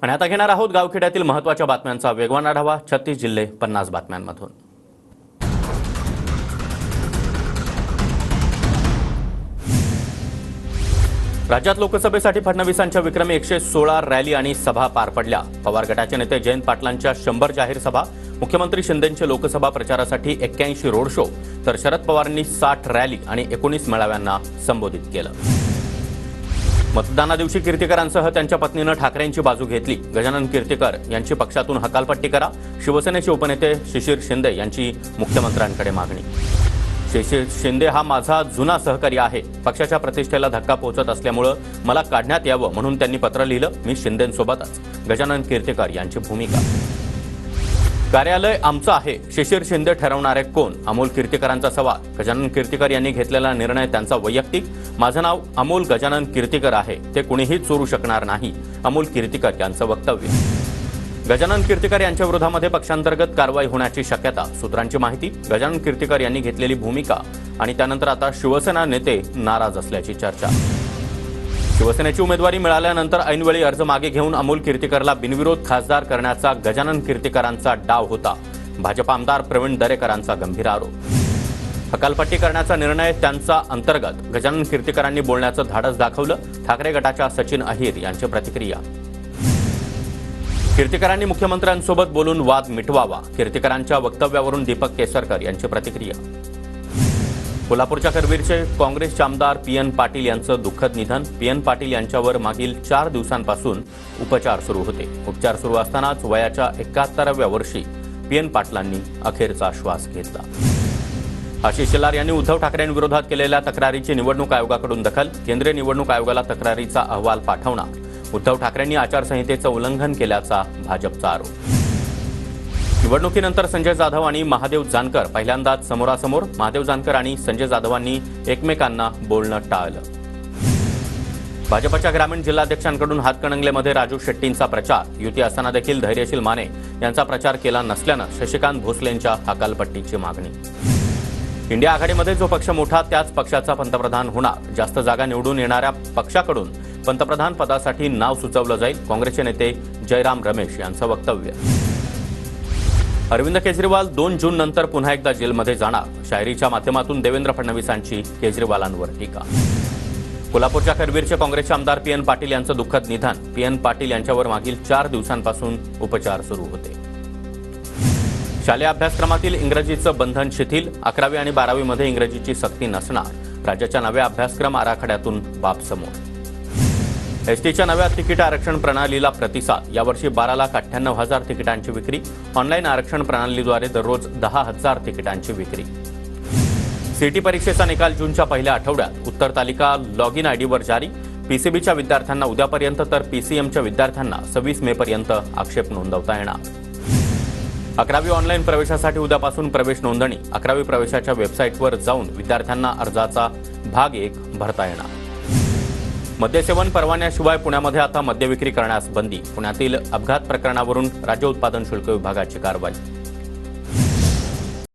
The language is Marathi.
आणि आता घेणार आहोत गावखेड्यातील महत्त्वाच्या बातम्यांचा वेगवान आढावा. 36 जिल्हे 50 बातम्यांमधून. राज्यात लोकसभेसाठी फडणवीसांच्या विक्रमी 116 रॅली आणि सभा पार पडल्या. पवार गटाचे नेते जयंत पाटलांच्या 100 जाहीर सभा, मुख्यमंत्री शिंदेंचे लोकसभा प्रचारासाठी 81 रोड शो, तर शरद पवारांनी 60 रॅली आणि 19 मेळाव्यांना संबोधित केलं. मतदानादिवशी कीर्तीकरांसह त्यांच्या पत्नीनं ठाकरेंची बाजू घेतली. गजानन कीर्तीकर यांची पक्षातून हकालपट्टी करा. शिवसेनेचे उपनेते शिशिर शिंदे यांची मुख्यमंत्र्यांकडे मागणी. शिशिर शिंदे हा माझा जुना सहकारी आहे. पक्षाच्या प्रतिष्ठेला धक्का पोहोचत असल्यामुळे मला काढण्यात यावं म्हणून त्यांनी पत्र लिहिलं. मी शिंदेंसोबतच. गजानन कीर्तीकर यांची भूमिका. कार्यालय आमचं आहे, शिशिर शिंदे ठरवणारे कोण? अमोल कीर्तीकरांचा सवाल. गजानन कीर्तीकर यांनी घेतलेला निर्णय त्यांचा वैयक्तिक. माझं नाव अमोल गजानन कीर्तीकर आहे, ते कुणीही चोरू शकणार नाही. अमोल कीर्तीकर यांचं वक्तव्य. गजानन कीर्तीकर यांच्या विरोधामध्ये पक्षांतर्गत कारवाई होण्याची शक्यता. सूत्रांची माहिती. गजानन कीर्तीकर यांनी घेतलेली भूमिका आणि त्यानंतर आता शिवसेना नेते नाराज असल्याची चर्चा. शिवसेनेची उमेदवारी मिळाल्यानंतर ऐनवेळी अर्ज मागे घेऊन अमोल कीर्तीकरला बिनविरोध खासदार करण्याचा गजानन कीर्तीकरांचा डाव होता. भाजप आमदार प्रवीण दरेकरांचा गंभीर आरोप. हकालपट्टी करण्याचा निर्णय त्यांचा अंतर्गत. गजानन कीर्तीकरांनी बोलण्याचं धाडस दाखवलं. ठाकरे गटाच्या सचिन अहिर यांची प्रतिक्रिया. कीर्तीकरांनी मुख्यमंत्र्यांसोबत बोलून वाद मिटवावा. कीर्तीकरांच्या वक्तव्यावरून दीपक केसरकर यांची प्रतिक्रिया. कोल्हापूरच्या करवीरचे काँग्रेसचे आमदार पी.एन. पाटील यांचं दुःखद निधन. पी.एन. पाटील यांच्यावर मागील 4 दिवसांपासून उपचार सुरू होते. उपचार सुरू असतानाच वयाच्या 71व्या वर्षी पी.एन. पाटलांनी अखेरचा श्वास घेतला. आशिष शेलार यांनी उद्धव ठाकरेंविरोधात केलेल्या तक्रारीची निवडणूक आयोगाकडून दखल. केंद्रीय निवडणूक आयोगाला तक्रारीचा अहवाल पाठवणार. उद्धव ठाकरेंनी आचारसंहितेचं उल्लंघन केल्याचा भाजपचा आरोप. निवडणुकीनंतर संजय जाधव आणि महादेव जानकर पहिल्यांदाच समोरासमोर. महादेव जानकर आणि संजय जाधवांनी एकमेकांना बोलणं टाळलं. भाजपच्या ग्रामीण जिल्हाध्यक्षांकडून हातकणंगलेमध्ये राजू शेट्टींचा प्रचार. युती असताना देखील धैर्यशील माने यांचा प्रचार केला नसल्यानं शशिकांत भोसलेंच्या हकालपट्टीची मागणी. इंडिया आघाडीमध्ये जो पक्ष मोठा त्याच पक्षाचा पंतप्रधान होणार. जास्त जागा निवडून येणाऱ्या पक्षाकडून पंतप्रधान पदासाठी नाव सुचवलं जाईल. काँग्रेसचे नेते जयराम रमेश यांचं वक्तव्य. अरविंद केजरीवाल 2 जून नंतर पुन्हा एकदा जेलमध्ये जाणार. शायरीच्या माध्यमातून देवेंद्र फडणवीसांची केजरीवालांवर टीका. कोल्हापूरच्या करवीरचे काँग्रेसचे आमदार पी.एन. पाटील यांचं दुःखद निधन. पी.एन. पाटील यांच्यावर मागील 4 दिवसांपासून उपचार सुरू होते. शालेय अभ्यासक्रमातील इंग्रजीचं बंधन शिथिल. 11वी आणि 12वीमध्ये इंग्रजीची सक्ती नसणार. राज्याच्या नव्या अभ्यासक्रम आराखड्यातून बाब समोर. एसटीच्या नव्या तिकीट आरक्षण प्रणालीला प्रतिसाद. यावर्षी 12,98,000 तिकिटांची विक्री. ऑनलाईन आरक्षण प्रणालीद्वारे दररोज 10,000 तिकिटांची विक्री. सीटी परीक्षेचा निकाल जूनच्या पहिल्या आठवड्यात. उत्तर तालिका लॉग इन आयडीवर जारी. पीसीबीच्या विद्यार्थ्यांना उद्यापर्यंत तर पीसीएमच्या विद्यार्थ्यांना 26 मेपर्यंत आक्षेप नोंदवता येणार. 11वी ऑनलाईन प्रवेशासाठी उद्यापासून प्रवेश नोंदणी. 11वी प्रवेशाच्या वेबसाईटवर जाऊन विद्यार्थ्यांना अर्जाचा भाग 1 भरता येणार. मद्यसेवन परवान्याशिवाय पुण्यामध्ये आता मद्यविक्री करण्यास बंदी. पुण्यातील अपघात प्रकरणावरून राज्य उत्पादन शुल्क विभागाची कारवाई.